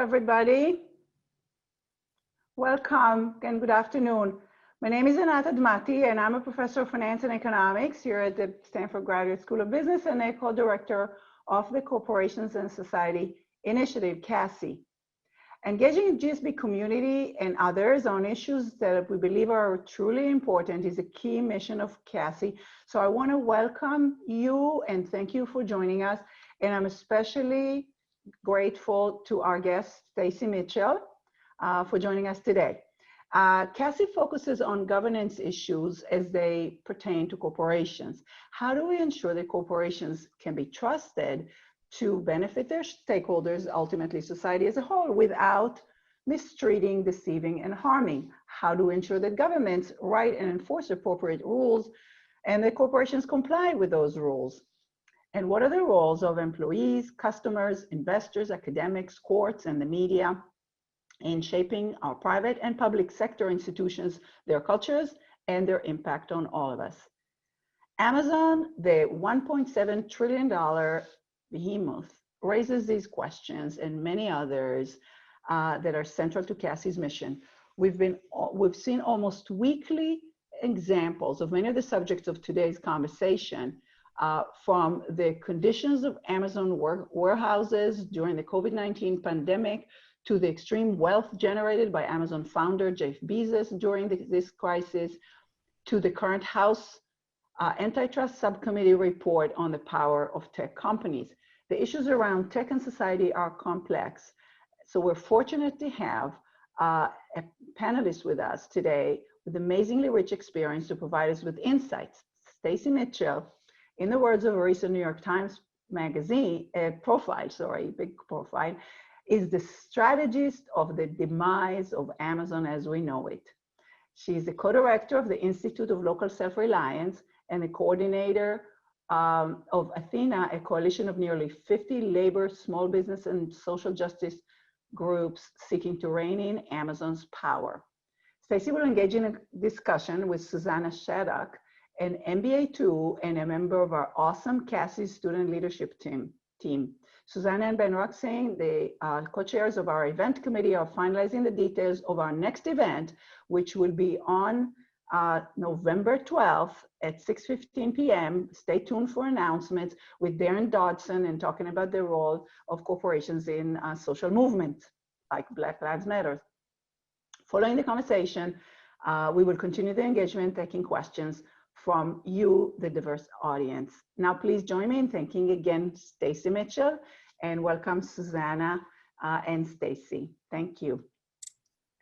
everybody. Welcome and good afternoon. My name is Untitled Chapter, and I'm a professor of finance and economics here at the Stanford Graduate School of Business and a co-director of the Corporations and Society Initiative, CASI. Engaging the GSB community and others on issues that we believe are truly important is a key mission of CASI. So I want to welcome you and thank you for joining us. And I'm especially grateful to our guest, Stacey Mitchell, for joining us today. CASI focuses on governance issues as they pertain to corporations. How do we ensure that corporations can be trusted to benefit their stakeholders, ultimately society as a whole, without mistreating, deceiving, and harming? How do we ensure that governments write and enforce appropriate rules and that corporations comply with those rules? And what are the roles of employees, customers, investors, academics, courts, and the media in shaping our private and public sector institutions, their cultures, and their impact on all of us? Amazon, the $1.7 trillion behemoth, raises these questions and many others that are central to CASI's mission. We've seen almost weekly examples of many of the subjects of today's conversation, from the conditions of Amazon warehouses during the COVID-19 pandemic, to the extreme wealth generated by Amazon founder Jeff Bezos during this crisis, to the current House Antitrust Subcommittee report on the power of tech companies. The issues around tech and society are complex. So we're fortunate to have a panelist with us today with amazingly rich experience to provide us with insights. Stacey Mitchell, in the words of a recent New York Times magazine big profile, is the strategist of the demise of Amazon as we know it. She is the co-director of the Institute of Local Self-Reliance and the coordinator of Athena, a coalition of nearly 50 labor, small business, and social justice groups seeking to rein in Amazon's power. Stacey will engage in a discussion with Susanna Shaddock, an MBA too, and a member of our awesome CASI student leadership team. Susanna and Ben Roxane, the co-chairs of our event committee, are finalizing the details of our next event, which will be on November 12th at 6:15 p.m. Stay tuned for announcements with Darren Dodson and talking about the role of corporations in social movements like Black Lives Matter. Following the conversation, we will continue the engagement, taking questions from you, the diverse audience. Now, please join me in thanking again Stacey Mitchell, and welcome Susanna and Stacey. Thank you.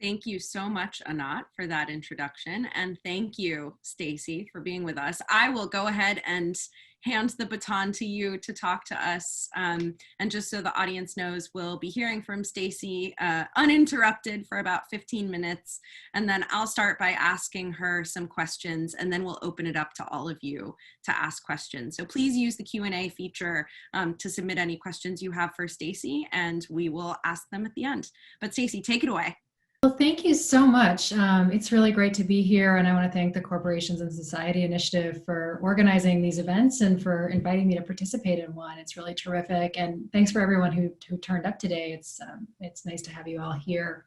Thank you so much, Anat, for that introduction. And thank you, Stacey, for being with us. I will go ahead and hand the baton to you to talk to us. And just so the audience knows, we'll be hearing from Stacey uninterrupted for about 15 minutes. And then I'll start by asking her some questions, and then we'll open it up to all of you to ask questions. So please use the Q&A feature to submit any questions you have for Stacey, and we will ask them at the end. But Stacey, take it away. Well, thank you so much. It's really great to be here, and I want to thank the Corporations and Society Initiative for organizing these events and for inviting me to participate in one. It's really terrific, and thanks for everyone who turned up today. It's nice to have you all here.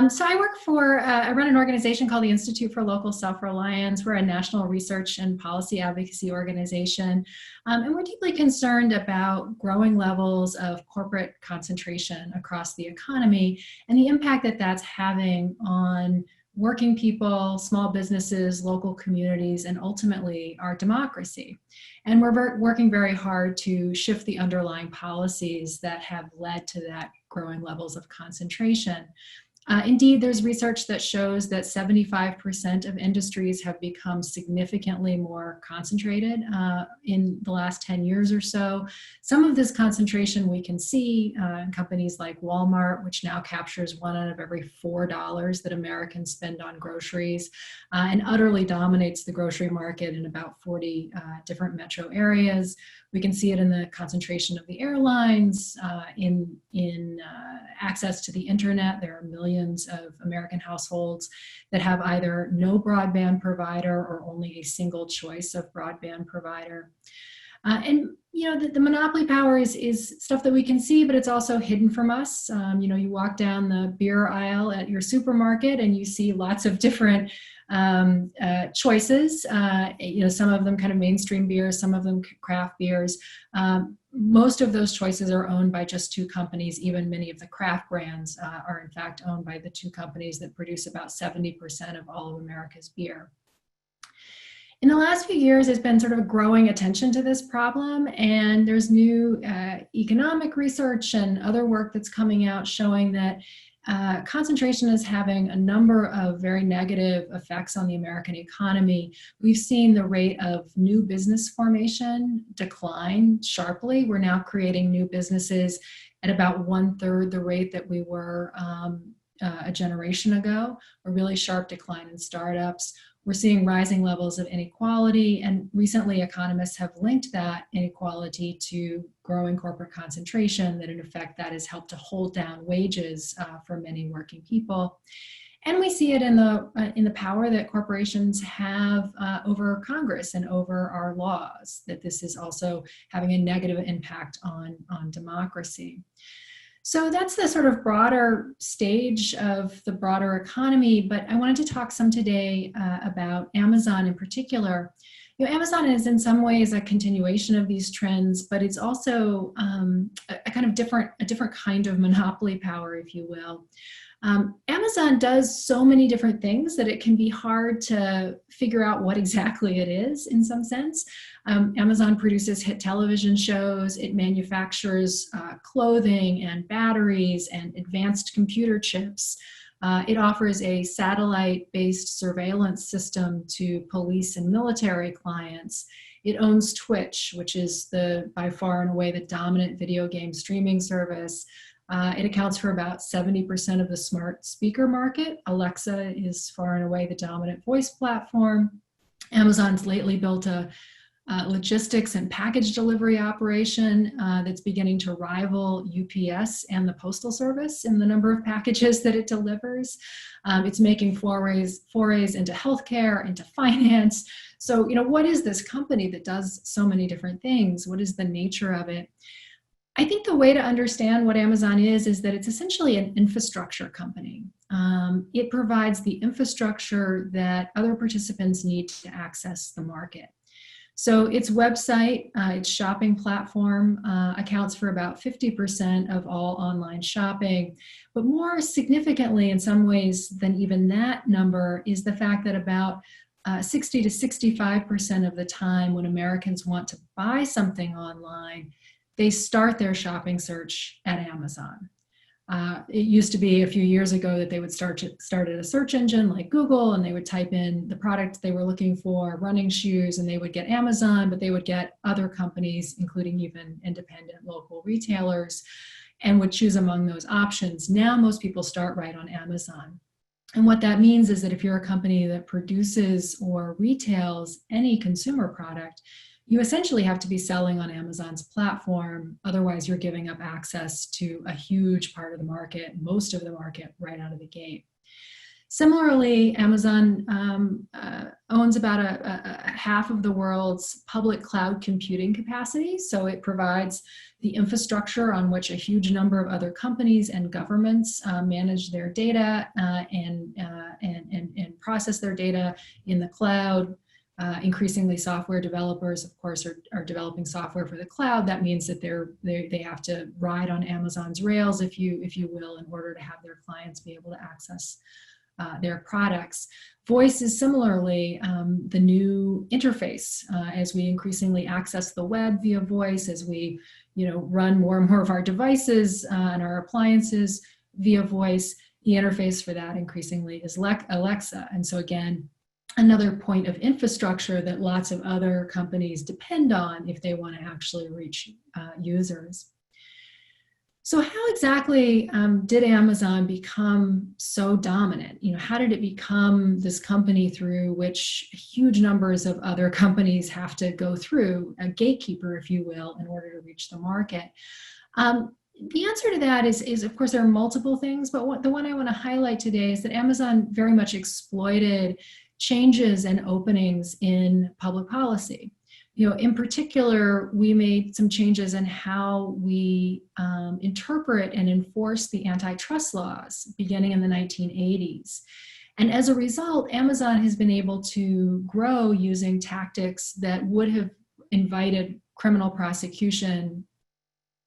So I run an organization called the Institute for Local Self-Reliance. We're a national research and policy advocacy organization, and we're deeply concerned about growing levels of corporate concentration across the economy and the impact that that's having on working people, small businesses, local communities, and ultimately our democracy. And we're working very hard to shift the underlying policies that have led to that growing levels of concentration. Indeed, there's research that shows that 75% of industries have become significantly more concentrated in the last 10 years or so. Some of this concentration we can see in companies like Walmart, which now captures $1 out of every $4 that Americans spend on groceries, and utterly dominates the grocery market in about 40 different metro areas. We can see it in the concentration of the airlines, in access to the internet. There are millions of American households that have either no broadband provider or only a single choice of broadband provider. And the monopoly power is stuff that we can see, but it's also hidden from us. You walk down the beer aisle at your supermarket and you see lots of different choices. Some of them kind of mainstream beers, some of them craft beers. Most of those choices are owned by just two companies. Even many of the craft brands are in fact owned by the two companies that produce about 70% of all of America's beer. In the last few years, there's been sort of a growing attention to this problem, and there's new economic research and other work that's coming out showing that concentration is having a number of very negative effects on the American economy. We've seen the rate of new business formation decline sharply. We're now creating new businesses at about 1/3 the rate that we were a generation ago, a really sharp decline in startups. We're seeing rising levels of inequality, and recently economists have linked that inequality to growing corporate concentration, that in effect that has helped to hold down wages for many working people. And we see it in the power that corporations have over Congress and over our laws, that this is also having a negative impact on democracy. So that's the sort of broader stage of the broader economy, but I wanted to talk some today about Amazon in particular. Amazon is in some ways a continuation of these trends, but it's also a kind of different kind of monopoly power, if you will. Amazon does so many different things that it can be hard to figure out what exactly it is in some sense. Amazon produces hit television shows, it manufactures clothing and batteries and advanced computer chips. It offers a satellite-based surveillance system to police and military clients. It owns Twitch, which is by far and away the dominant video game streaming service. It accounts for about 70% of the smart speaker market. Alexa is far and away the dominant voice platform. Amazon's lately built a logistics and package delivery operation that's beginning to rival UPS and the Postal Service in the number of packages that it delivers. It's making forays into healthcare, into finance. So, what is this company that does so many different things? What is the nature of it? I think the way to understand what Amazon is that it's essentially an infrastructure company. It provides the infrastructure that other participants need to access the market. So its website, its shopping platform accounts for about 50% of all online shopping. But more significantly in some ways than even that number is the fact that about 60 to 65% of the time when Americans want to buy something online, they start their shopping search at Amazon. It used to be a few years ago that they would start at a search engine like Google, and they would type in the product they were looking for, running shoes, and they would get Amazon, but they would get other companies, including even independent local retailers, and would choose among those options. Now most people start right on Amazon. And what that means is that if you're a company that produces or retails any consumer product, you essentially have to be selling on Amazon's platform. Otherwise, you're giving up access to a huge part of the market, most of the market, right out of the gate. Similarly, Amazon owns about a half of the world's public cloud computing capacity. So it provides the infrastructure on which a huge number of other companies and governments manage their data and process their data in the cloud. Increasingly, software developers, of course, are developing software for the cloud. That means that they have to ride on Amazon's rails, if you will, in order to have their clients be able to access their products. Voice is similarly the new interface as we increasingly access the web via voice, as we run more and more of our devices and our appliances via voice. The interface for that increasingly is Alexa, and so again, another point of infrastructure that lots of other companies depend on if they want to actually reach users. So how exactly did Amazon become so dominant? How did it become this company through which huge numbers of other companies have to go through, a gatekeeper, if you will, in order to reach the market? The answer to that is, of course, there are multiple things, but the one I want to highlight today is that Amazon very much exploited changes and openings in public policy. in particular, we made some changes in how we interpret and enforce the antitrust laws beginning in the 1980s. And as a result, Amazon has been able to grow using tactics that would have invited criminal prosecution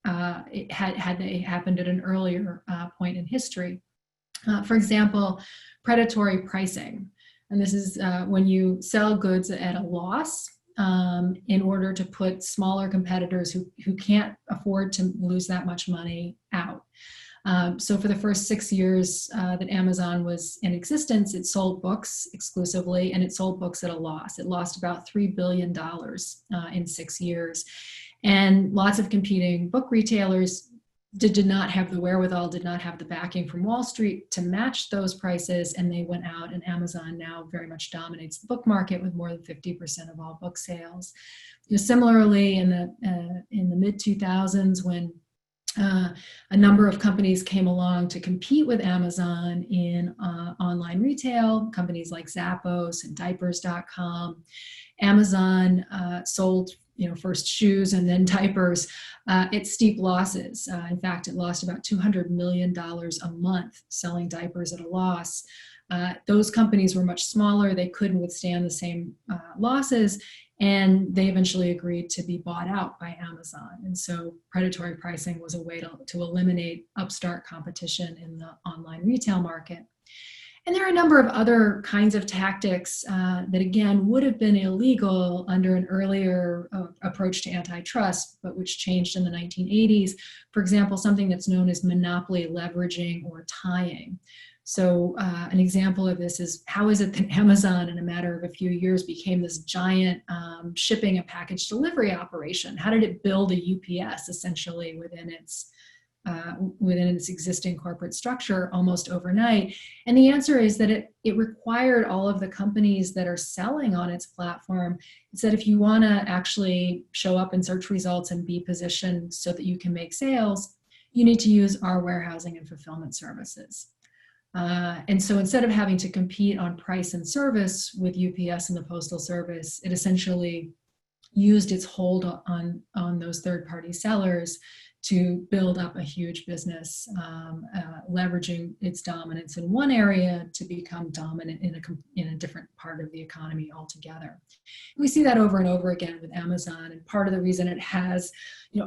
had they happened at an earlier point in history. For example, predatory pricing. And this is when you sell goods at a loss in order to put smaller competitors who can't afford to lose that much money out. So for the first 6 years that Amazon was in existence, it sold books exclusively, and it sold books at a loss. It lost about $3 billion in 6 years. And lots of competing book retailers did not have the wherewithal, did not have the backing from Wall Street to match those prices, and they went out, and Amazon now very much dominates the book market with more than 50% of all book sales. Similarly, in the mid-2000s, when a number of companies came along to compete with Amazon in online retail, companies like Zappos and Diapers.com. Amazon sold first shoes and then diapers at steep losses. In fact, it lost about $200 million a month selling diapers at a loss. Those companies were much smaller. They couldn't withstand the same losses, and they eventually agreed to be bought out by Amazon. And so predatory pricing was a way to eliminate upstart competition in the online retail market. And there are a number of other kinds of tactics that, again, would have been illegal under an earlier approach to antitrust, but which changed in the 1980s. For example, something that's known as monopoly leveraging or tying. So an example of this is, how is it that Amazon, in a matter of a few years, became this giant shipping and package delivery operation? How did it build a UPS essentially within its existing corporate structure almost overnight? And the answer is that it required all of the companies that are selling on its platform. It said, if you want to actually show up in search results and be positioned so that you can make sales, you need to use our warehousing and fulfillment services. And so instead of having to compete on price and service with UPS and the Postal Service, it essentially used its hold on those third-party sellers to build up a huge business, leveraging its dominance in one area to become dominant in a different part of the economy altogether. We see that over and over again with Amazon, and part of the reason it has,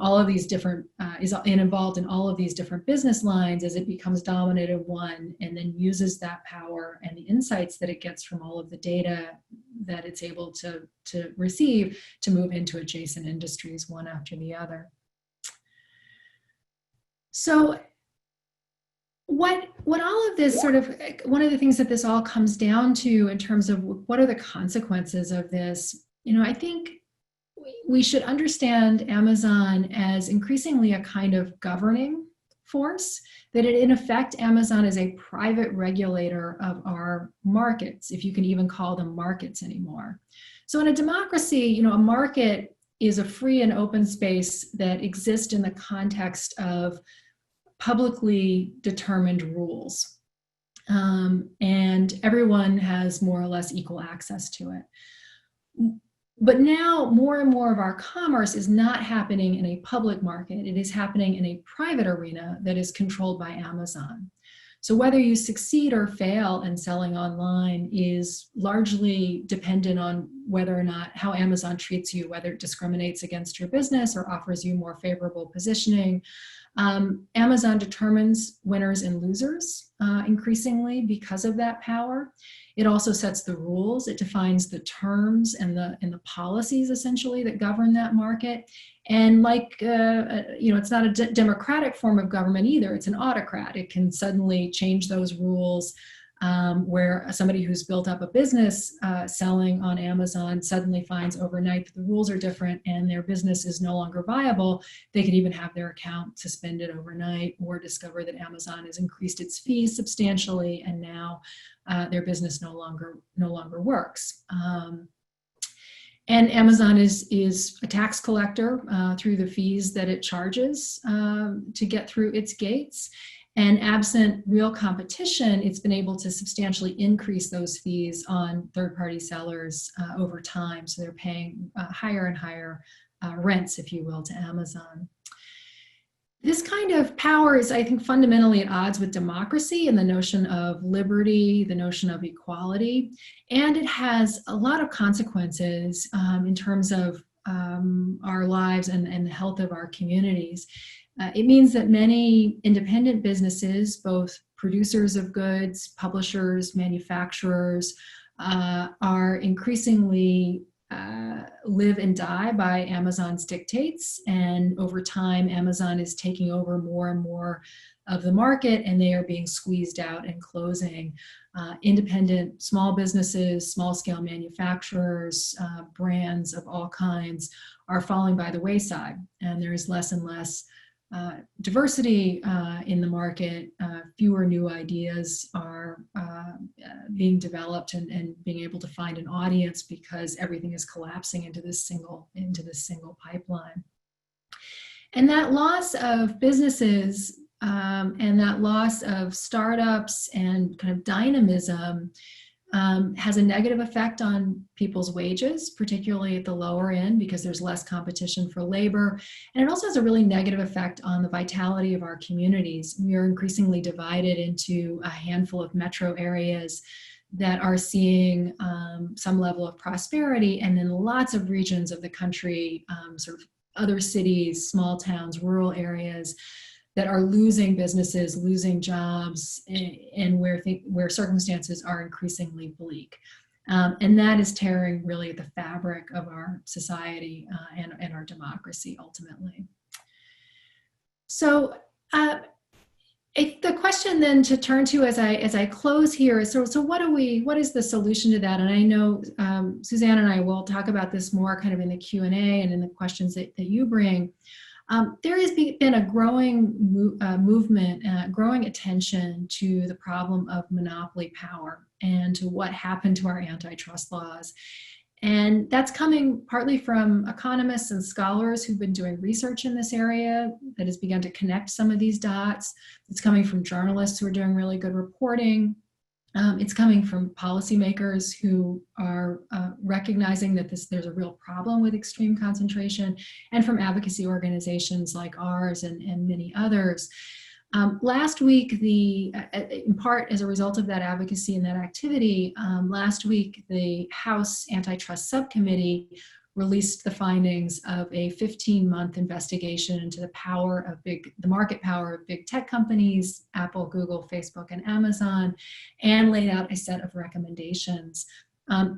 all of these different is involved in all of these different business lines is it becomes dominant in one, and then uses that power and the insights that it gets from all of the data that it's able to receive to move into adjacent industries one after the other. So what all of this one of the things that this all comes down to in terms of what are the consequences of this, I think we should understand Amazon as increasingly a kind of governing force, that in effect, Amazon is a private regulator of our markets, if you can even call them markets anymore. So in a democracy, a market is a free and open space that exists in the context of publicly determined rules. And everyone has more or less equal access to it. But now more and more of our commerce is not happening in a public market. It is happening in a private arena that is controlled by Amazon. So whether you succeed or fail in selling online is largely dependent on whether or not how Amazon treats you, whether it discriminates against your business or offers you more favorable positioning. Amazon determines winners and losers increasingly because of that power. It also sets the rules. It defines the terms and the policies essentially that govern that market. And it's not a democratic form of government either. It's an autocrat. It can suddenly change those rules where somebody who's built up a business selling on Amazon suddenly finds overnight that the rules are different and their business is no longer viable. They could even have their account suspended overnight, or discover that Amazon has increased its fees substantially and now their business no longer works. And Amazon is a tax collector through the fees that it charges to get through its gates. And absent real competition, it's been able to substantially increase those fees on third-party sellers over time. So they're paying higher and higher rents, if you will, to Amazon. This kind of power is, I think, fundamentally at odds with democracy and the notion of liberty, the notion of equality, and it has a lot of consequences in terms of our lives and the health of our communities. It means that many independent businesses, both producers of goods, publishers, manufacturers, are increasingly live and die by Amazon's dictates. And over time, Amazon is taking over more and more of the market, and they are being squeezed out and closing. Independent small businesses, small-scale manufacturers, brands of all kinds are falling by the wayside, and there is less and less diversity in the market. Fewer new ideas are being developed and being able to find an audience because everything is collapsing into this single pipeline. And that loss of businesses and that loss of startups and kind of dynamism has a negative effect on people's wages, particularly at the lower end, because there's less competition for labor. And it also has a really negative effect on the vitality of our communities. We are increasingly divided into a handful of metro areas that are seeing some level of prosperity, and then lots of regions of the country, sort of other cities, small towns, rural areas, that are losing businesses, losing jobs, and where circumstances are increasingly bleak. And that is tearing really at the fabric of our society and our democracy ultimately. So the question then to turn to as I close here is, so what is the solution to that? And I know Suzanne and I will talk about this more kind of in the Q&A and in the questions that you bring. There has been a growing movement, growing attention to the problem of monopoly power and to what happened to our antitrust laws. And that's coming partly from economists and scholars who've been doing research in this area that has begun to connect some of these dots. It's coming from journalists who are doing really good reporting. It's coming from policymakers who are recognizing that there's a real problem with extreme concentration, and from advocacy organizations like ours and many others. Last week, in part as a result of that advocacy and that activity, last week the House Antitrust Subcommittee released the findings of a 15-month investigation into the market power of big tech companies, Apple, Google, Facebook, and Amazon, and laid out a set of recommendations.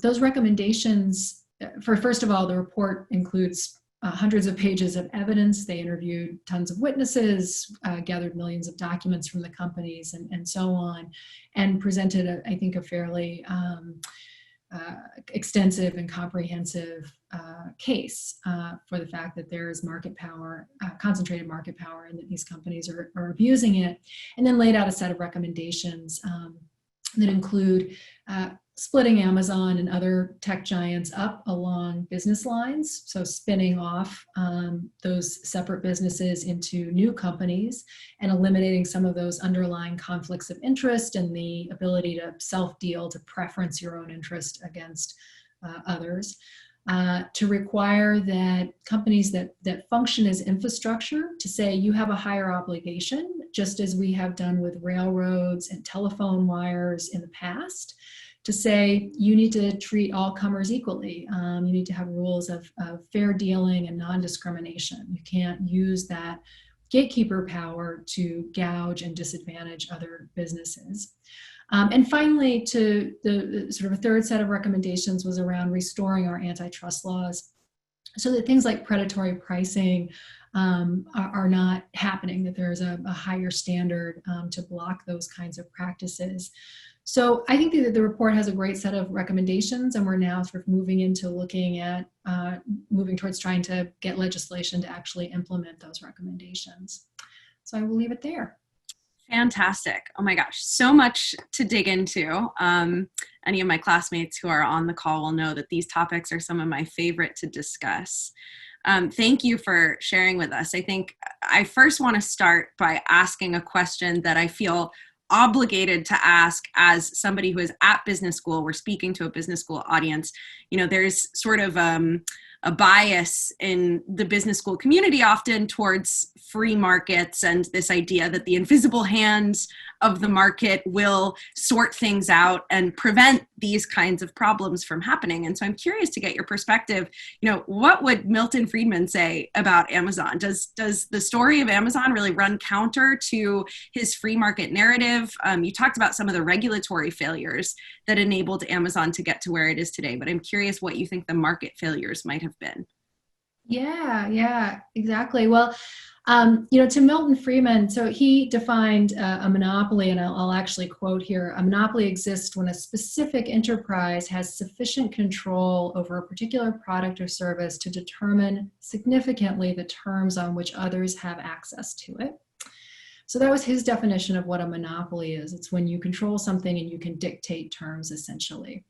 Those recommendations, first of all, the report includes hundreds of pages of evidence. They interviewed tons of witnesses, gathered millions of documents from the companies, and so on, and presented, I think, a fairly extensive and comprehensive case for the fact that there is market power, concentrated market power, and that these companies are abusing it, and then laid out a set of recommendations that include splitting Amazon and other tech giants up along business lines, so spinning off those separate businesses into new companies and eliminating some of those underlying conflicts of interest and the ability to self-deal, to preference your own interest against others. To require that companies that function as infrastructure, to say you have a higher obligation, just as we have done with railroads and telephone wires in the past, to say you need to treat all comers equally. You need to have rules of fair dealing and non-discrimination. You can't use that gatekeeper power to gouge and disadvantage other businesses. And finally, to the sort of a third set of recommendations was around restoring our antitrust laws so that things like predatory pricing are not happening, that there's a higher standard to block those kinds of practices. So I think that the report has a great set of recommendations, and we're now sort of moving into looking at, moving towards trying to get legislation to actually implement those recommendations. So I will leave it there. Fantastic. Oh my gosh, so much to dig into. Any of my classmates who are on the call will know that these topics are some of my favorite to discuss. Thank you for sharing with us. I think I first want to start by asking a question that I feel obligated to ask as somebody who is at business school. We're speaking to a business school audience. You know, there's sort of a bias in the business school community often towards free markets and this idea that the invisible hands of the market will sort things out and prevent these kinds of problems from happening. And so I'm curious to get your perspective. You know, what would Milton Friedman say about Amazon? Does the story of Amazon really run counter to his free market narrative? You talked about some of the regulatory failures that enabled Amazon to get to where it is today, but I'm curious what you think the market failures might have been. Yeah, exactly. Well, to Milton Friedman, so he defined a monopoly, and I'll actually quote here: a monopoly exists when a specific enterprise has sufficient control over a particular product or service to determine significantly the terms on which others have access to it. So that was his definition of what a monopoly is. It's when you control something and you can dictate terms, essentially.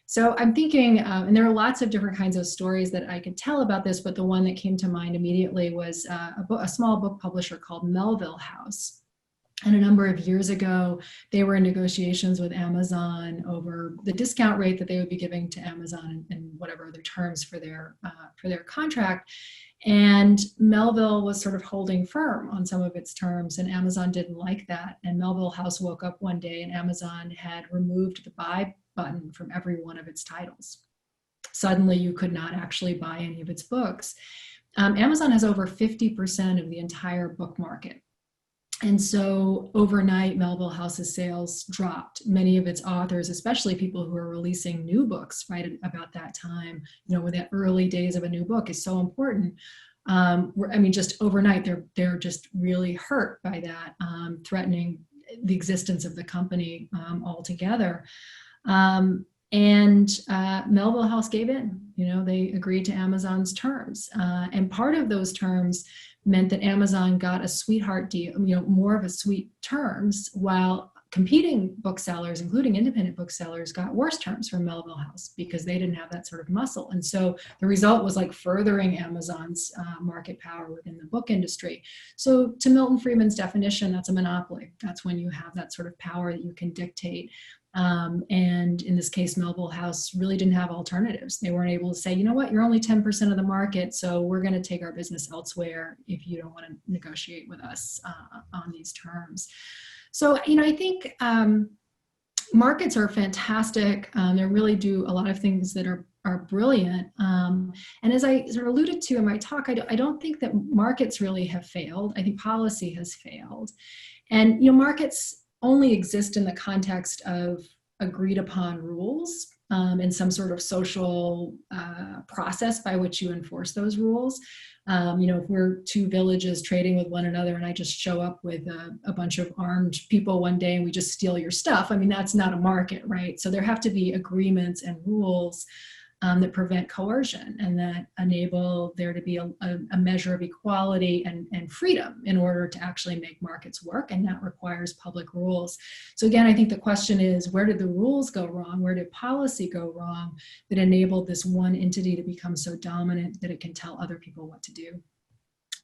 So I'm thinking, and there are lots of different kinds of stories that I could tell about this, but the one that came to mind immediately was a small book publisher called Melville House. And a number of years ago, they were in negotiations with Amazon over the discount rate that they would be giving to Amazon and whatever other terms for their contract. And Melville was sort of holding firm on some of its terms, and Amazon didn't like that. And Melville House woke up one day and Amazon had removed the buy button from every one of its titles. Suddenly you could not actually buy any of its books. Amazon has over 50% of the entire book market. And so overnight, Melville House's sales dropped. Many of its authors, especially people who are releasing new books right about that time, when that early days of a new book is so important. Just overnight, they're just really hurt by that, threatening the existence of the company altogether. Melville House gave in. They agreed to Amazon's terms. And part of those terms meant that Amazon got a sweetheart deal, more of a sweet terms, while competing booksellers, including independent booksellers, got worse terms from Melville House because they didn't have that sort of muscle. And so the result was like furthering Amazon's market power within the book industry. So to Milton Friedman's definition, that's a monopoly. That's when you have that sort of power that you can dictate. And in this case, Melville House really didn't have alternatives. They weren't able to say, you know what, you're only 10% of the market, so we're going to take our business elsewhere if you don't want to negotiate with us on these terms. So, I think markets are fantastic. They really do a lot of things that are brilliant. And as I sort of alluded to in my talk, I don't think that markets really have failed. I think policy has failed. And, markets only exist in the context of agreed upon rules and some sort of social process by which you enforce those rules. If we're two villages trading with one another and I just show up with a bunch of armed people one day and we just steal your stuff, that's not a market, right? So there have to be agreements and rules that prevent coercion and that enable there to be a measure of equality and freedom in order to actually make markets work, and that requires public rules. So again, I think the question is, where did the rules go wrong? Where did policy go wrong that enabled this one entity to become so dominant that it can tell other people what to do?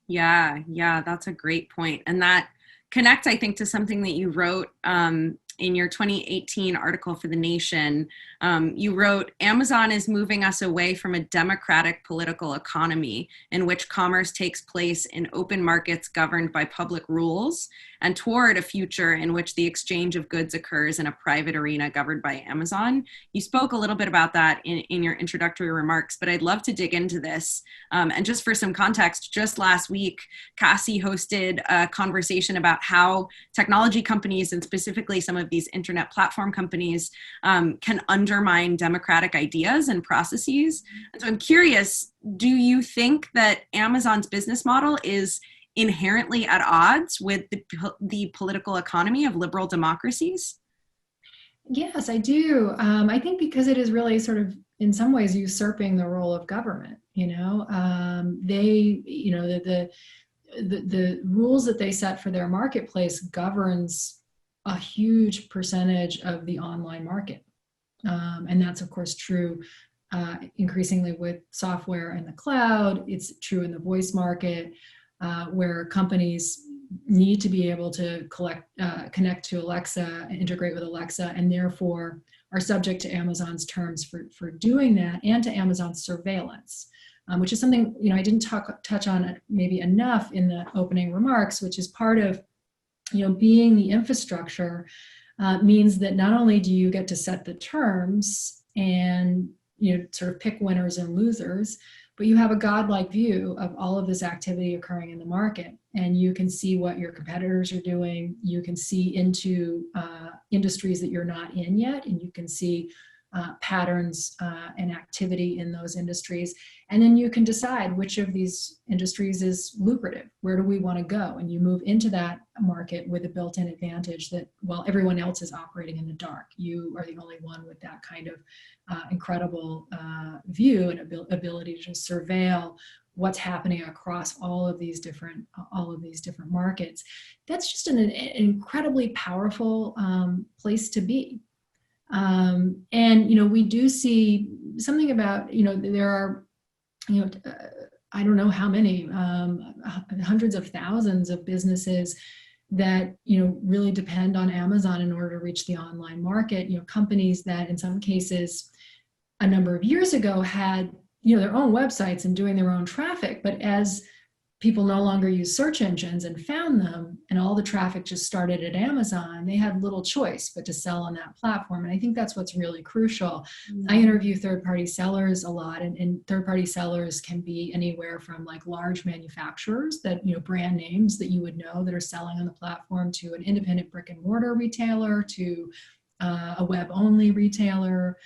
Yeah, that's a great point. And that connects, I think, to something that you wrote in your 2018 article for The Nation. You wrote, Amazon is moving us away from a democratic political economy in which commerce takes place in open markets governed by public rules, and toward a future in which the exchange of goods occurs in a private arena governed by Amazon. You spoke a little bit about that in your introductory remarks, but I'd love to dig into this. And just for some context, just last week, Cassie hosted a conversation about how technology companies, and specifically some of these internet platform companies, can undermine democratic ideas and processes. And so I'm curious, do you think that Amazon's business model is inherently at odds with the political economy of liberal democracies? Yes, I do. I think because it is really sort of, in some ways, usurping the role of government. the rules that they set for their marketplace governs a huge percentage of the online market. And that's, of course, true increasingly with software in the cloud. It's true in the voice market, where companies need to be able to connect to Alexa, integrate with Alexa, and therefore are subject to Amazon's terms for doing that, and to Amazon's surveillance, which is something, I didn't touch on maybe enough in the opening remarks, which is part of, being the infrastructure means that not only do you get to set the terms and, sort of pick winners and losers, but you have a godlike view of all of this activity occurring in the market, and you can see what your competitors are doing. You can see into industries that you're not in yet, and you can see patterns and activity in those industries. And then you can decide which of these industries is lucrative. Where do we want to go? And you move into that market with a built-in advantage that while everyone else is operating in the dark, you are the only one with that kind of incredible view and ability to surveil what's happening across all of these different markets. That's just an incredibly powerful place to be. And we do see something about, there are, I don't know how many, hundreds of thousands of businesses that, really depend on Amazon in order to reach the online market. Companies that in some cases a number of years ago had, their own websites and doing their own traffic, but as people no longer use search engines and found them, and all the traffic just started at Amazon, they had little choice but to sell on that platform. And I think that's what's really crucial. I interview third-party sellers a lot, and third-party sellers can be anywhere from like large manufacturers that, brand names that you would know that are selling on the platform, to an independent brick and mortar retailer, to a web-only retailer.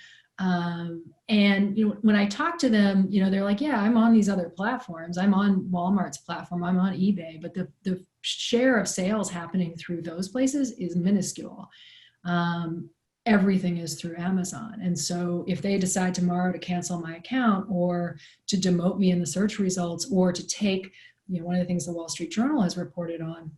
And when I talk to them, they're like, yeah, I'm on these other platforms. I'm on Walmart's platform. I'm on eBay, but the share of sales happening through those places is minuscule. Everything is through Amazon. And so if they decide tomorrow to cancel my account, or to demote me in the search results, or to take, one of the things the Wall Street Journal has reported on,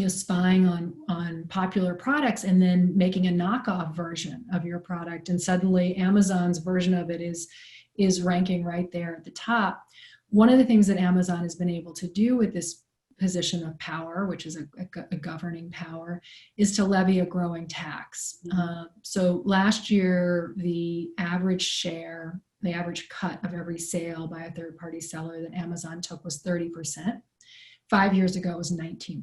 spying on popular products and then making a knockoff version of your product, and suddenly Amazon's version of it is ranking right there at the top. One of the things that Amazon has been able to do with this position of power, which is a governing power, is to levy a growing tax. So last year, the average cut of every sale by a third-party seller that Amazon took was 30%. 5 years ago, it was 19%.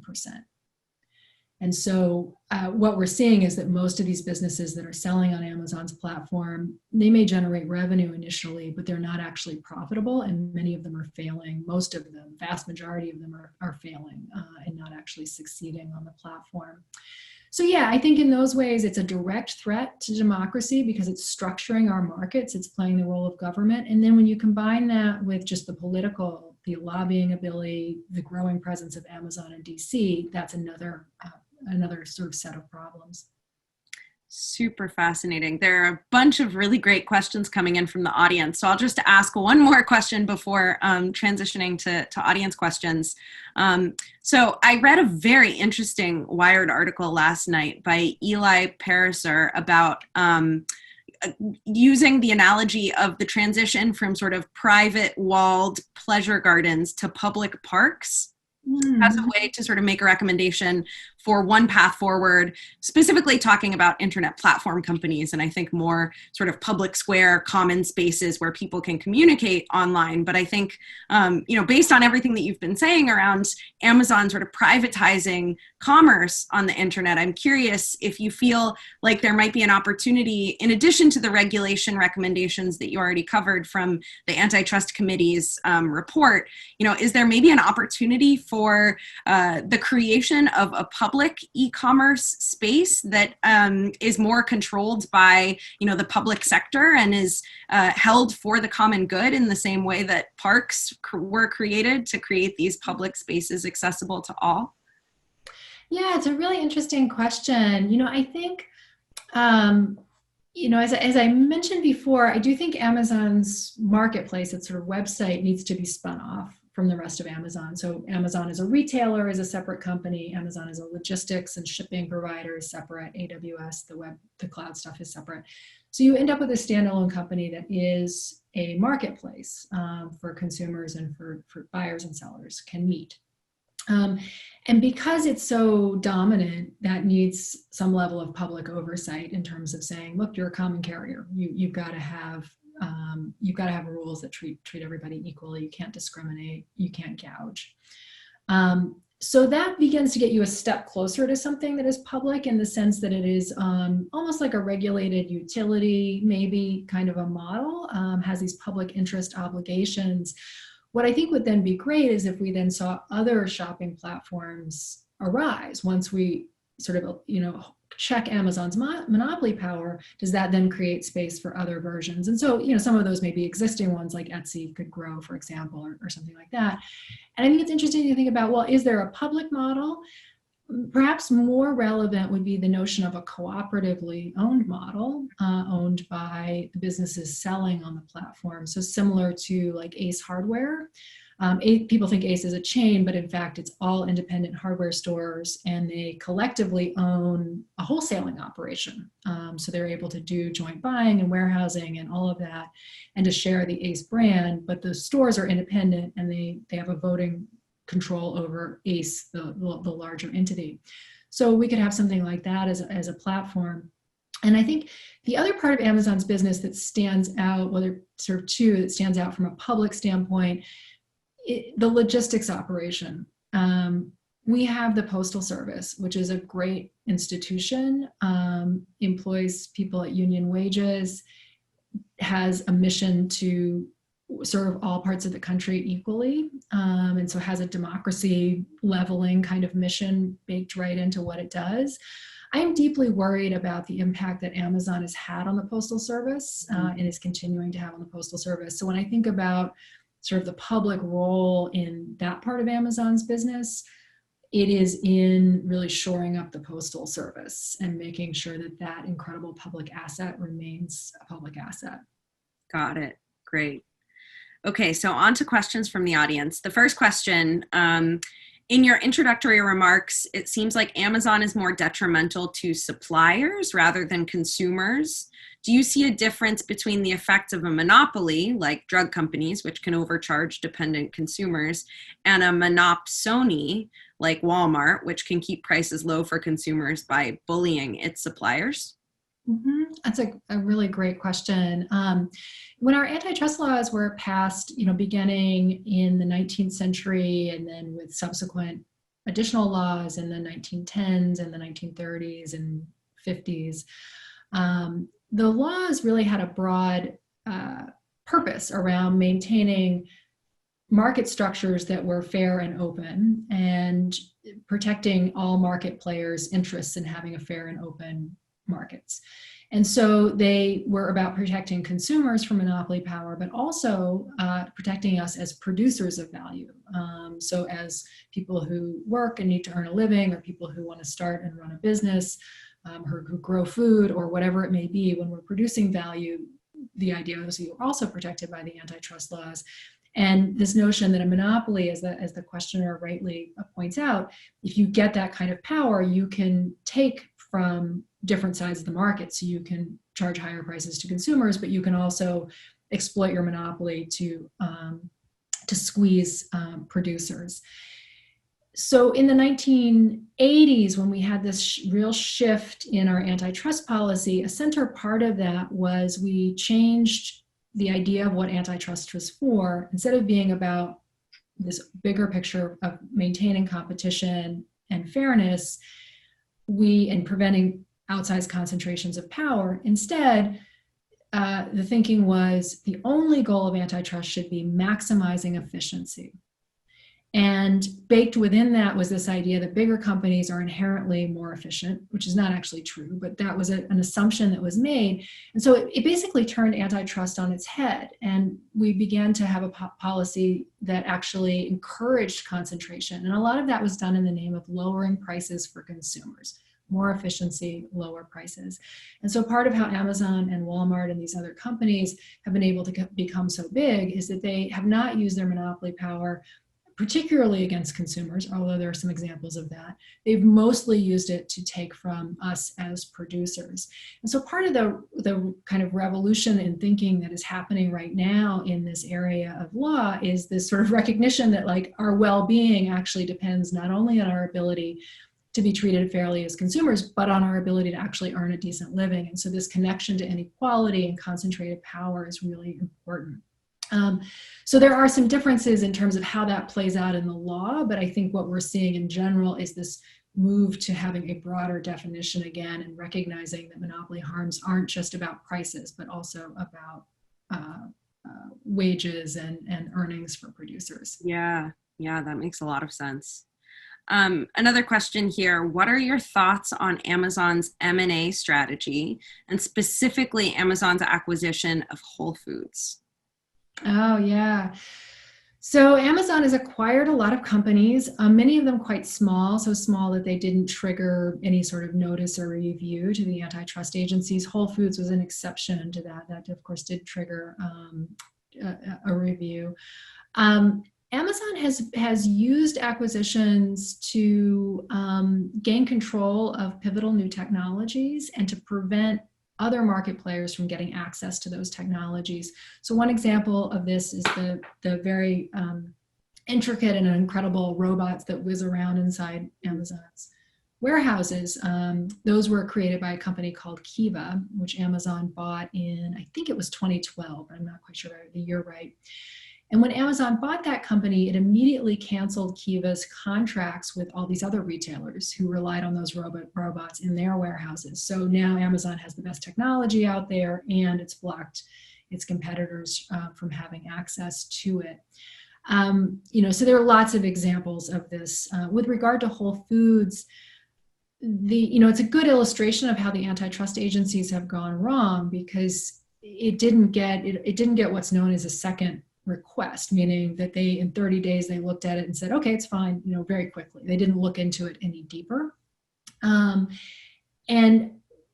And so what we're seeing is that most of these businesses that are selling on Amazon's platform, they may generate revenue initially, but they're not actually profitable. And many of them are failing. Most of them, vast majority of them are failing and not actually succeeding on the platform. So yeah, I think in those ways, it's a direct threat to democracy because it's structuring our markets. It's playing the role of government. And then when you combine that with just the lobbying ability, the growing presence of Amazon in DC, that's another sort of set of problems. Super fascinating. There are a bunch of really great questions coming in from the audience. So I'll just ask one more question before transitioning to audience questions. So I read a very interesting Wired article last night by Eli Pariser about using the analogy of the transition from sort of private walled pleasure gardens to public parks as a way to sort of make a recommendation for one path forward, specifically talking about internet platform companies. And I think more sort of public square, common spaces where people can communicate online. But I think, based on everything that you've been saying around Amazon sort of privatizing commerce on the internet, I'm curious if you feel like there might be an opportunity, in addition to the regulation recommendations that you already covered from the Antitrust Committee's report, is there maybe an opportunity for the creation of a public e-commerce space that is more controlled by, the public sector and is held for the common good in the same way that parks were created to create these public spaces accessible to all? Yeah, it's a really interesting question. I think, as I mentioned before, I do think Amazon's marketplace, its sort of website, needs to be spun off from the rest of Amazon. So Amazon as a retailer is a separate company. Amazon as a logistics and shipping provider is separate. AWS, the cloud stuff is separate. So you end up with a standalone company that is a marketplace for consumers and for buyers and sellers can meet. And because it's so dominant, that needs some level of public oversight in terms of saying, look, you're a common carrier. You've got to have rules that treat everybody equally. You can't discriminate. You can't gouge. So that begins to get you a step closer to something that is public in the sense that it is almost like a regulated utility, maybe kind of a model, has these public interest obligations. What I think would then be great is if we then saw other shopping platforms arise once we sort of, check Amazon's monopoly power. Does that then create space for other versions? And so, some of those maybe existing ones like Etsy could grow, for example, or something like that. And I think it's interesting to think about, well, is there a public model? Perhaps more relevant would be the notion of a cooperatively owned model, owned by the businesses selling on the platform. So similar to like Ace Hardware. People think Ace is a chain, but in fact, it's all independent hardware stores, and they collectively own a wholesaling operation. So they're able to do joint buying and warehousing and all of that, and to share the Ace brand, but the stores are independent and they have a voting control over Ace, the larger entity. So we could have something like that as a platform. And I think the other part of Amazon's business that stands out, well, there are sort of two that stands out from a public standpoint, the logistics operation. We have the Postal Service, which is a great institution, employs people at union wages, has a mission to serve all parts of the country equally, and so has a democracy leveling kind of mission baked right into what it does. I am deeply worried about the impact that Amazon has had on the Postal Service and is continuing to have on the Postal Service. So when I think about sort of the public role in that part of Amazon's business, it is in really shoring up the Postal Service and making sure that that incredible public asset remains a public asset. Got it. Great. Okay, so on to questions from the audience. The first question, in your introductory remarks, it seems like Amazon is more detrimental to suppliers rather than consumers. Do you see a difference between the effects of a monopoly, like drug companies, which can overcharge dependent consumers, and a monopsony, like Walmart, which can keep prices low for consumers by bullying its suppliers? Mm-hmm. That's a really great question. When our antitrust laws were passed, beginning in the 19th century, and then with subsequent additional laws in the 1910s and the 1930s and 50s, the laws really had a broad purpose around maintaining market structures that were fair and open and protecting all market players' interests in having a fair and open markets. And so they were about protecting consumers from monopoly power, but also protecting us as producers of value. So as people who work and need to earn a living, or people who want to start and run a business, or who grow food, or whatever it may be, when we're producing value, the idea is you're also protected by the antitrust laws. And this notion that a monopoly, as the questioner rightly points out, if you get that kind of power, you can take from different sides of the market. So you can charge higher prices to consumers, but you can also exploit your monopoly to squeeze producers. So in the 1980s, when we had this real shift in our antitrust policy, a center part of that was we changed the idea of what antitrust was for. Instead of being about this bigger picture of maintaining competition and fairness, and preventing outsized concentrations of power, instead, the thinking was the only goal of antitrust should be maximizing efficiency. And baked within that was this idea that bigger companies are inherently more efficient, which is not actually true, but that was an assumption that was made. And so it basically turned antitrust on its head. And we began to have a policy that actually encouraged concentration. And a lot of that was done in the name of lowering prices for consumers. More efficiency, lower prices. And so part of how Amazon and Walmart and these other companies have been able to become so big is that they have not used their monopoly power particularly against consumers, although there are some examples of that. They've mostly used it to take from us as producers. And so part of the kind of revolution in thinking that is happening right now in this area of law is this sort of recognition that like our well-being actually depends not only on our ability to be treated fairly as consumers, but on our ability to actually earn a decent living. And so this connection to inequality and concentrated power is really important. So there are some differences in terms of how that plays out in the law, but I think what we're seeing in general is this move to having a broader definition again and recognizing that monopoly harms aren't just about prices, but also about wages and earnings for producers. Yeah, that makes a lot of sense. Another question here, what are your thoughts on Amazon's M&A strategy and specifically Amazon's acquisition of Whole Foods? Oh, yeah. So Amazon has acquired a lot of companies, many of them quite small, so small that they didn't trigger any sort of notice or review to the antitrust agencies. Whole Foods was an exception to that. That, of course, did trigger a review. Amazon has used acquisitions to gain control of pivotal new technologies and to prevent other market players from getting access to those technologies. So one example of this is the very intricate and incredible robots that whiz around inside Amazon's warehouses. Those were created by a company called Kiva, which Amazon bought in, I think it was 2012, but I'm not quite sure the year right. And when Amazon bought that company, it immediately canceled Kiva's contracts with all these other retailers who relied on those robots in their warehouses. So now Amazon has the best technology out there, and it's blocked its competitors from having access to it. So there are lots of examples of this. With regard to Whole Foods, it's a good illustration of how the antitrust agencies have gone wrong, because it didn't get what's known as a second request, meaning that they, in 30 days, they looked at it and said, okay, it's fine, very quickly. They didn't look into it any deeper. And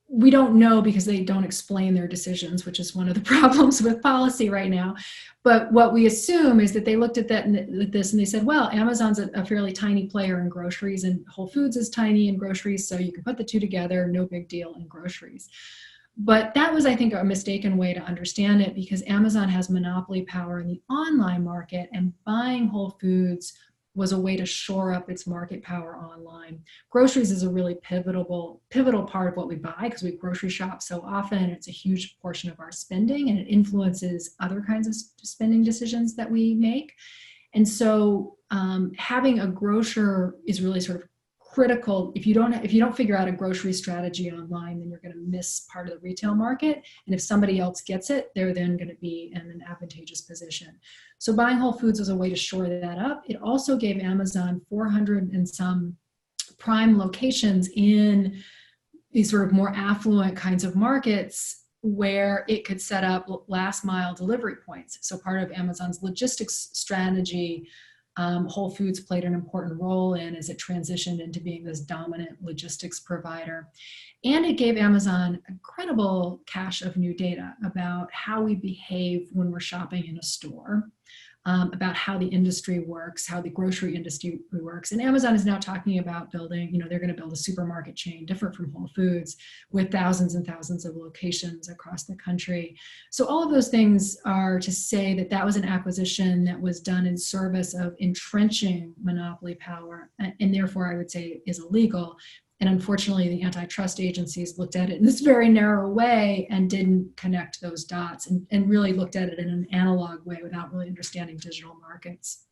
we don't know because they don't explain their decisions, which is one of the problems with policy right now. But what we assume is that they looked at this and they said, well, Amazon's a fairly tiny player in groceries and Whole Foods is tiny in groceries, so you can put the two together, no big deal in groceries. But that was, I think, a mistaken way to understand it, because Amazon has monopoly power in the online market, and buying Whole Foods was a way to shore up its market power online. Groceries is a really pivotal part of what we buy, because we grocery shop so often. It's a huge portion of our spending, and it influences other kinds of spending decisions that we make. And so having a grocer is really sort of critical. If you don't figure out a grocery strategy online, then you're going to miss part of the retail market. And if somebody else gets it, they're then going to be in an advantageous position. So buying Whole Foods was a way to shore that up. It also gave Amazon 400 and some prime locations in these sort of more affluent kinds of markets where it could set up last mile delivery points. So part of Amazon's logistics strategy, Whole Foods played an important role in as it transitioned into being this dominant logistics provider. And it gave Amazon incredible cache of new data about how we behave when we're shopping in a store, about how the industry works, how the grocery industry works. And Amazon is now talking about building, they're going to build a supermarket chain different from Whole Foods with thousands and thousands of locations across the country. So all of those things are to say that that was an acquisition that was done in service of entrenching monopoly power, and therefore I would say is illegal. And unfortunately, the antitrust agencies looked at it in this very narrow way and didn't connect those dots and really looked at it in an analog way without really understanding digital markets.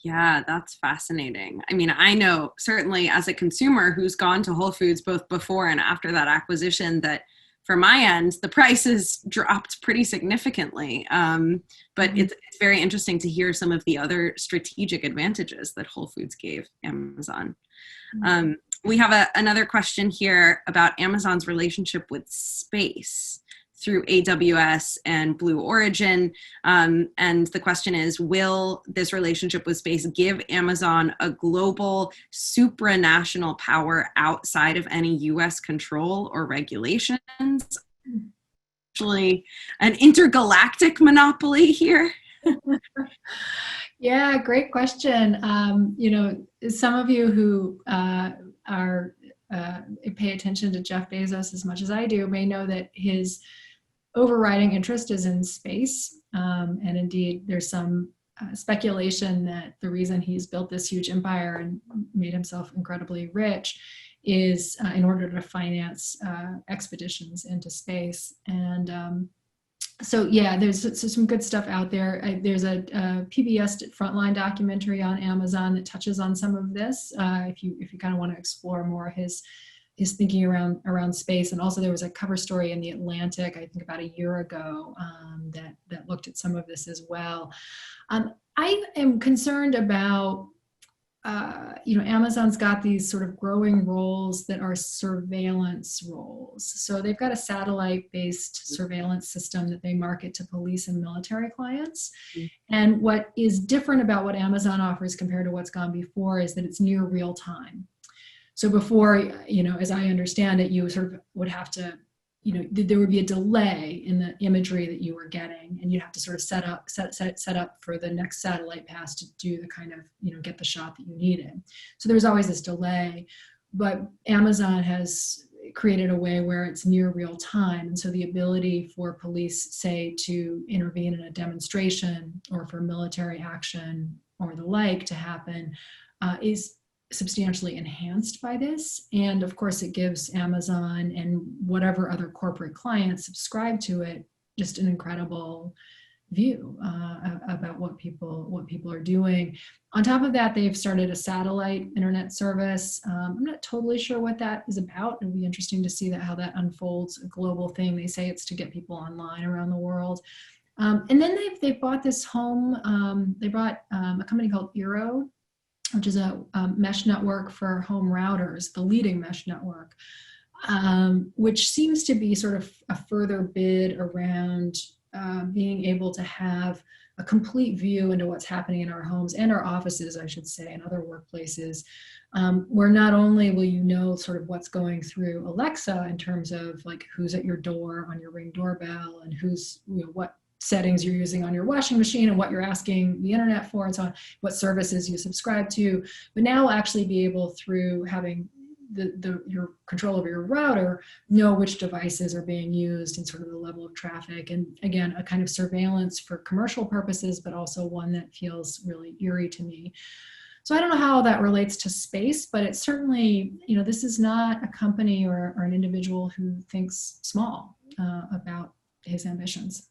Yeah, that's fascinating. I mean, I know certainly as a consumer who's gone to Whole Foods both before and after that acquisition that for my end, the prices dropped pretty significantly. But it's very interesting to hear some of the other strategic advantages that Whole Foods gave Amazon. We have another question here about Amazon's relationship with space through AWS and Blue Origin. And the question is, will this relationship with space give Amazon a global supranational power outside of any US control or regulations? Actually, an intergalactic monopoly here? Yeah, great question. Some of you who pay attention to Jeff Bezos as much as I do may know that his overriding interest is in space. And indeed, there's some speculation that the reason he's built this huge empire and made himself incredibly rich is in order to finance expeditions into space. And so yeah, there's some good stuff out there. There's a PBS Frontline documentary on Amazon that touches on some of this. If you kind of want to explore more his thinking around space. And also there was a cover story in The Atlantic, I think about a year ago, that looked at some of this as well. I am concerned about Amazon's got these sort of growing roles that are surveillance roles. So they've got a satellite-based surveillance system that they market to police and military clients. Mm-hmm. And what is different about what Amazon offers compared to what's gone before is that it's near real time. So before, as I understand it, you sort of would have to, there would be a delay in the imagery that you were getting, and you'd have to sort of set up for the next satellite pass to do the kind of, get the shot that you needed. So there's always this delay, but Amazon has created a way where it's near real time. And so the ability for police, say, to intervene in a demonstration or for military action or the like to happen is substantially enhanced by this. And of course, it gives Amazon and whatever other corporate clients subscribe to it just an incredible view about what people are doing. On top of that, they've started a satellite internet service. I'm not totally sure what that is about. It'll be interesting to see how that unfolds. A global thing. They say it's to get people online around the world. And then they've bought this home. They bought a company called Eero, which is a mesh network for home routers, the leading mesh network, which seems to be sort of a further bid around being able to have a complete view into what's happening in our homes and our offices, I should say, and other workplaces, where not only will you know sort of what's going through Alexa in terms of like who's at your door on your Ring doorbell and who's, what settings you're using on your washing machine and what you're asking the internet for and so on, what services you subscribe to, but now we'll actually be able, through having your control over your router, know which devices are being used and sort of the level of traffic. And again, a kind of surveillance for commercial purposes, but also one that feels really eerie to me. So I don't know how that relates to space, but it's certainly, this is not a company or an individual who thinks small about his ambitions.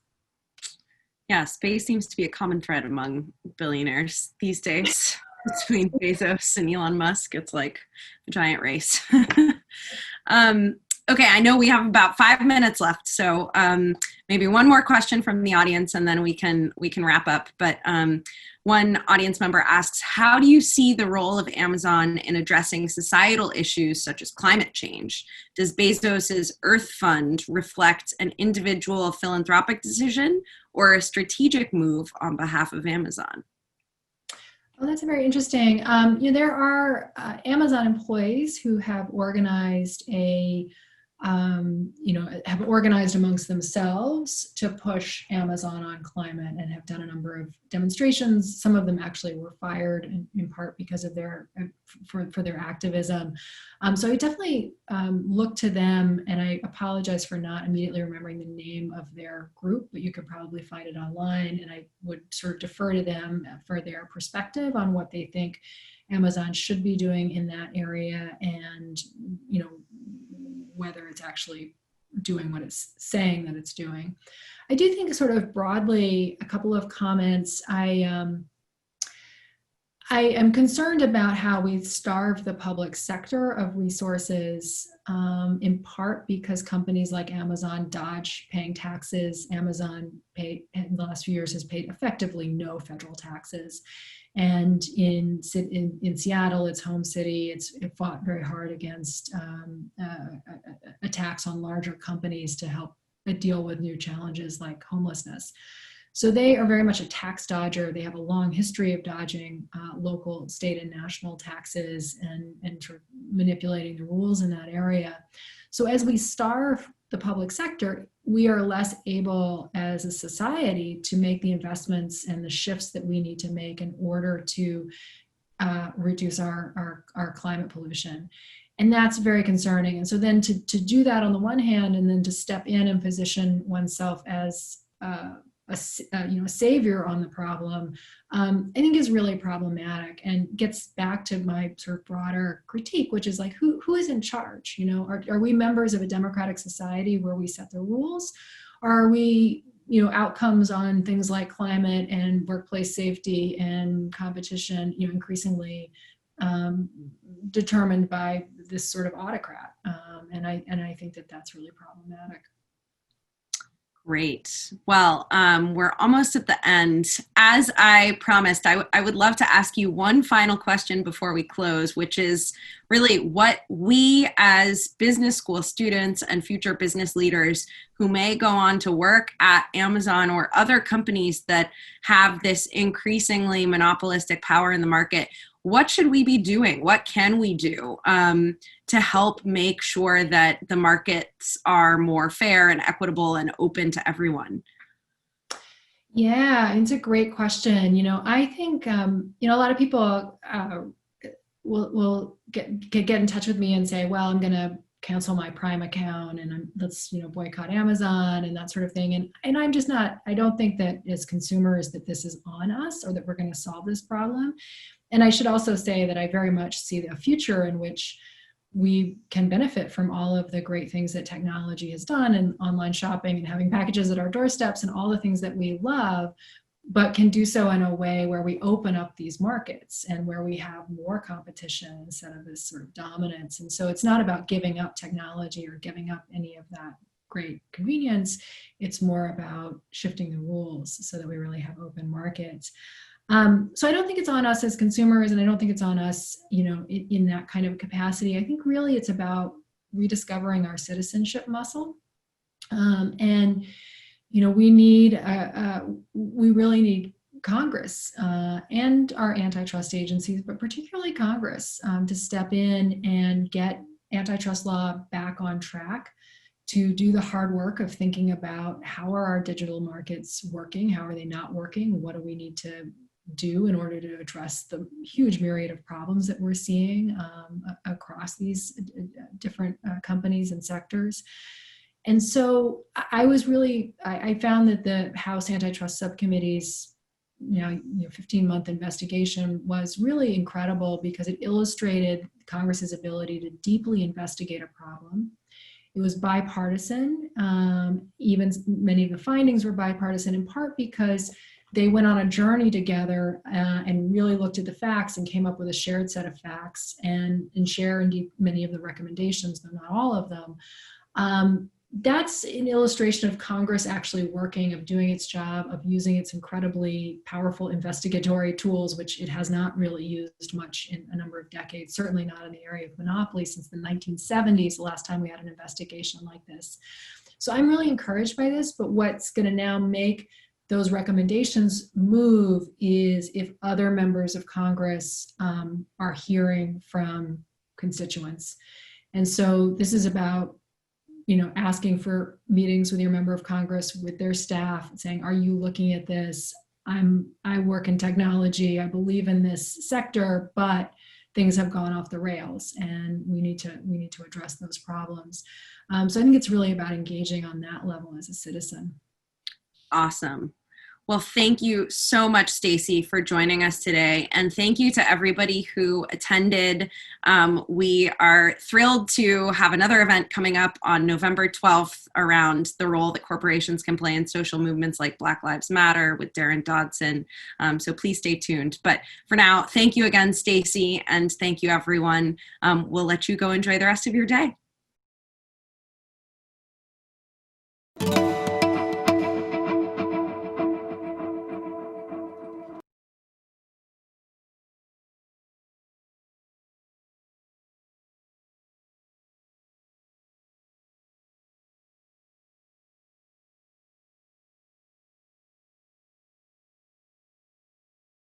Yeah, space seems to be a common thread among billionaires these days. Between Bezos and Elon Musk, it's like a giant race. Okay, I know we have about 5 minutes left, so maybe one more question from the audience, and then we can wrap up. But one audience member asks, how do you see the role of Amazon in addressing societal issues such as climate change? Does Bezos's Earth Fund reflect an individual philanthropic decision or a strategic move on behalf of Amazon? Well, that's very interesting. There are Amazon employees who have organized have organized amongst themselves to push Amazon on climate and have done a number of demonstrations. Some of them actually were fired in part because of for their activism. So I definitely look to them, and I apologize for not immediately remembering the name of their group, but you could probably find it online, and I would sort of defer to them for their perspective on what they think Amazon should be doing in that area, and whether it's actually doing what it's saying that it's doing. I do think sort of broadly, a couple of comments. I am concerned about how we've starved the public sector of resources, in part because companies like Amazon dodge paying taxes. Amazon in the last few years has paid effectively no federal taxes. And in Seattle, its home city, it fought very hard against attacks on larger companies to help it deal with new challenges like homelessness. So they are very much a tax dodger. They have a long history of dodging local, state, and national taxes and sort of manipulating the rules in that area. So as we starve the public sector, we are less able as a society to make the investments and the shifts that we need to make in order to reduce our climate pollution. And that's very concerning. And so then to do that on the one hand, and then to step in and position oneself as a savior on the problem, I think is really problematic, and gets back to my sort of broader critique, which is like, who is in charge? You know, are we members of a democratic society where we set the rules? Or are we, outcomes on things like climate and workplace safety and competition, increasingly determined by this sort of autocrat? And I think that that's really problematic. Great. Well, we're almost at the end. As I promised, I would love to ask you one final question before we close, which is really what we as business school students and future business leaders who may go on to work at Amazon or other companies that have this increasingly monopolistic power in the market, what should we be doing? What can we do to help make sure that the markets are more fair and equitable and open to everyone? Yeah, it's a great question. I think, a lot of people will get in touch with me and say, well, I'm going to cancel my Prime account and let's, boycott Amazon and that sort of thing. And I'm just not, I don't think that as consumers that this is on us or that we're going to solve this problem. And I should also say that I very much see a future in which we can benefit from all of the great things that technology has done, and online shopping and having packages at our doorsteps and all the things that we love, but can do so in a way where we open up these markets and where we have more competition instead of this sort of dominance. And so it's not about giving up technology or giving up any of that great convenience. It's more about shifting the rules so that we really have open markets. So I don't think it's on us as consumers, and I don't think it's on us, in that kind of capacity. I think really it's about rediscovering our citizenship muscle. And we really need Congress and our antitrust agencies, but particularly Congress, to step in and get antitrust law back on track, to do the hard work of thinking about how are our digital markets working, how are they not working, what do we need to do in order to address the huge myriad of problems that we're seeing across these different companies and sectors. And so I found that the House Antitrust Subcommittee's 15-month investigation was really incredible because it illustrated Congress's ability to deeply investigate a problem. It was bipartisan. Even many of the findings were bipartisan, in part because they went on a journey together and really looked at the facts and came up with a shared set of facts and share indeed many of the recommendations, though not all of them. That's an illustration of Congress actually working, of doing its job, of using its incredibly powerful investigatory tools, which it has not really used much in a number of decades, certainly not in the area of monopoly since the 1970s, the last time we had an investigation like this. So I'm really encouraged by this, but what's going to now make those recommendations move is if other members of Congress are hearing from constituents. And so this is about asking for meetings with your member of Congress, with their staff, saying, are you looking at this? I work in technology, I believe in this sector, but things have gone off the rails and we need to address those problems. So I think it's really about engaging on that level as a citizen. Awesome. Well, thank you so much, Stacey, for joining us today. And thank you to everybody who attended. We are thrilled to have another event coming up on November 12th around the role that corporations can play in social movements like Black Lives Matter with Darren Dodson. So please stay tuned. But for now, thank you again, Stacey, and thank you, everyone. We'll let you go enjoy the rest of your day.